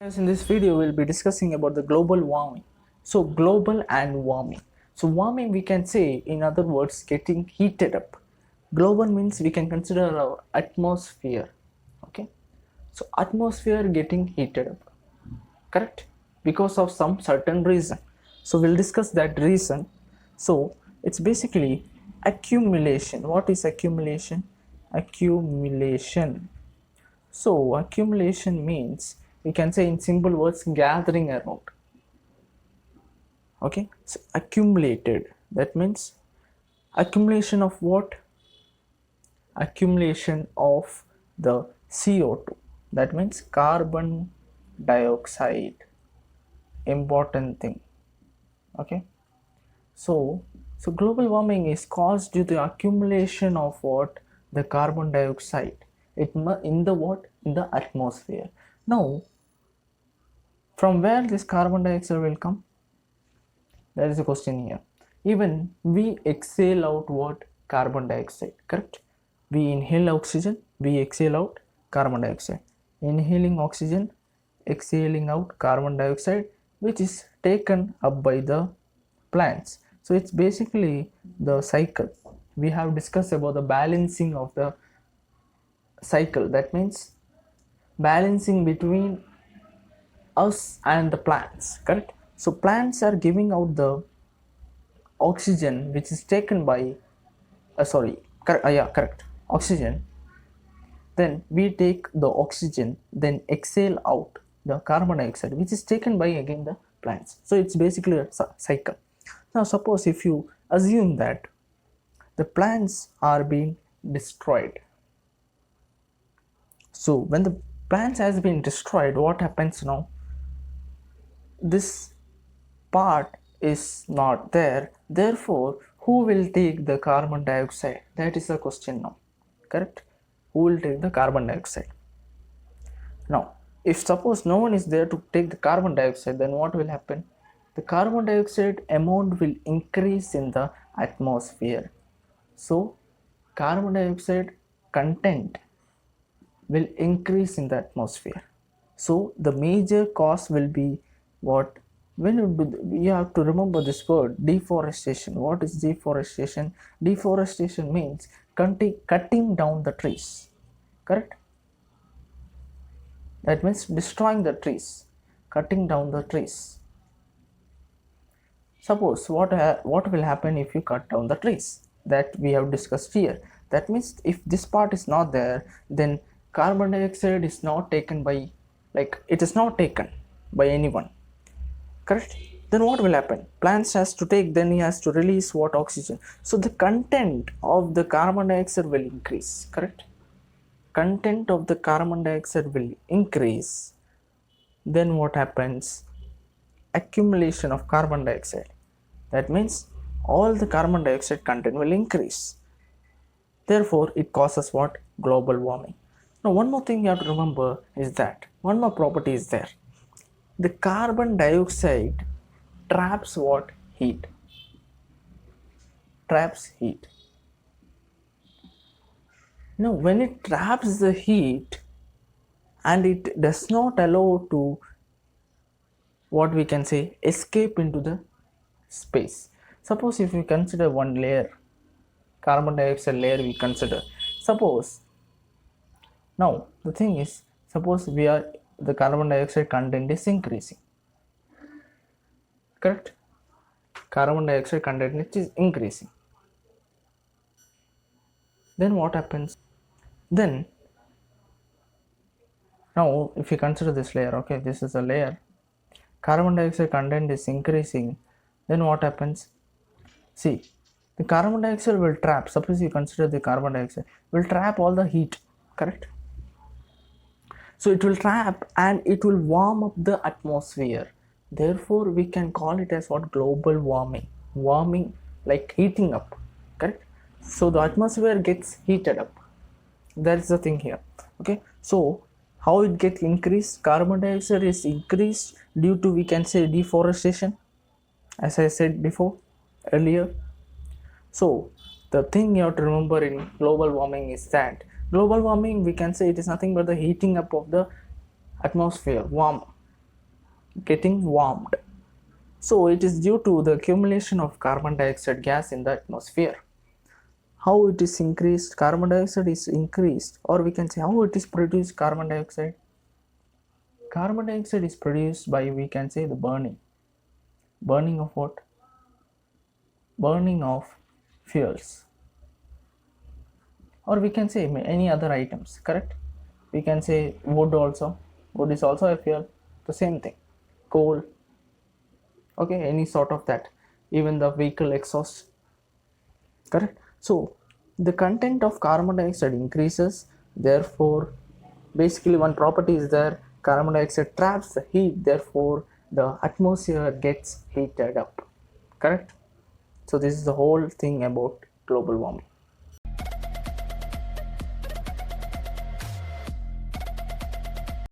Yes, in this video, we'll be discussing about the global warming. So, global and warming. So, warming we can say, in other words, getting heated up. Global means we can consider our atmosphere. Okay, so atmosphere getting heated up, correct? Because of some certain reason. So, we'll discuss that reason. So, it's basically accumulation. What is accumulation? Accumulation. So accumulation means we can say in simple words gathering around. Okay, so accumulated, that means accumulation of what? Accumulation of the CO2, that means carbon dioxide, important thing. Okay, so global warming is caused due to accumulation of what? The carbon dioxide in the what? In the atmosphere. Now from where this carbon dioxide will come? That is the question here. Even we exhale out what? Carbon dioxide, correct? We inhale oxygen, we exhale out carbon dioxide. Inhaling oxygen, exhaling out carbon dioxide, which is taken up by the plants. So it's basically the cycle. We have discussed about the balancing of the cycle. That means balancing between us and the plants, correct? So plants are giving out the oxygen which is taken by correct, oxygen. Then we take the oxygen, then exhale out the carbon dioxide which is taken by again the plants. So it's basically a cycle. Now suppose if you assume that the plants are being destroyed. So when the plants has been destroyed, what happens now? This part is not there, therefore who will take the carbon dioxide? That is the question now, correct? Who will take the carbon dioxide? Now if suppose no one is there to take the carbon dioxide, then what will happen? The carbon dioxide amount will increase in the atmosphere. So carbon dioxide content will increase in the atmosphere. So the major cause will be what? You have to remember this word deforestation. What is deforestation? Deforestation means cutting down the trees, correct? That means destroying the trees, cutting down the trees. Suppose what will happen if you cut down the trees? That we have discussed here. That means if this part is not there, then carbon dioxide is not taken by, like, it is not taken by anyone, correct? Then what will happen? Plants has to take, then he has to release what? Oxygen. So the content of the carbon dioxide will increase, correct? Content of the carbon dioxide will increase. Then what happens? Accumulation of carbon dioxide. That means all the carbon dioxide content will increase. Therefore it causes what? Global warming. Now one more thing you have to remember is that one more property is there. The carbon dioxide traps what? Heat. Traps heat. Now when it traps the heat and it does not allow to, what we can say, escape into the space. Suppose if we consider one layer, carbon dioxide layer we consider. Suppose now the thing is, suppose the carbon dioxide content is increasing, correct? Carbon dioxide content is increasing. Then what happens? Then now if you consider this layer, okay, this is a layer, carbon dioxide content is increasing. Then what happens? See, the carbon dioxide will trap, suppose you consider the carbon dioxide will trap all the heat, correct? So it will trap and it will warm up the atmosphere. Therefore we can call it as what? Global warming, like heating up, correct? So the atmosphere gets heated up. That is the thing here. Okay, so how it gets increased? Carbon dioxide is increased due to, we can say, deforestation, as I said before earlier. So the thing you have to remember in global warming is that global warming, we can say, it is nothing but the heating up of the atmosphere, warm. getting warmed. So it is due to the accumulation of carbon dioxide gas in the atmosphere. How it is increased? Carbon dioxide is increased, or we can say how it is produced. Carbon dioxide is produced by, we can say, the burning of what? Burning of fuels, or we can say any other items, correct? We can say wood also. Wood is also a fuel. The same thing. Coal, okay, any sort of that. Even the vehicle exhaust, correct? So the content of carbon dioxide increases, therefore basically one property is there, carbon dioxide traps the heat, therefore the atmosphere gets heated up, correct? So this is the whole thing about global warming.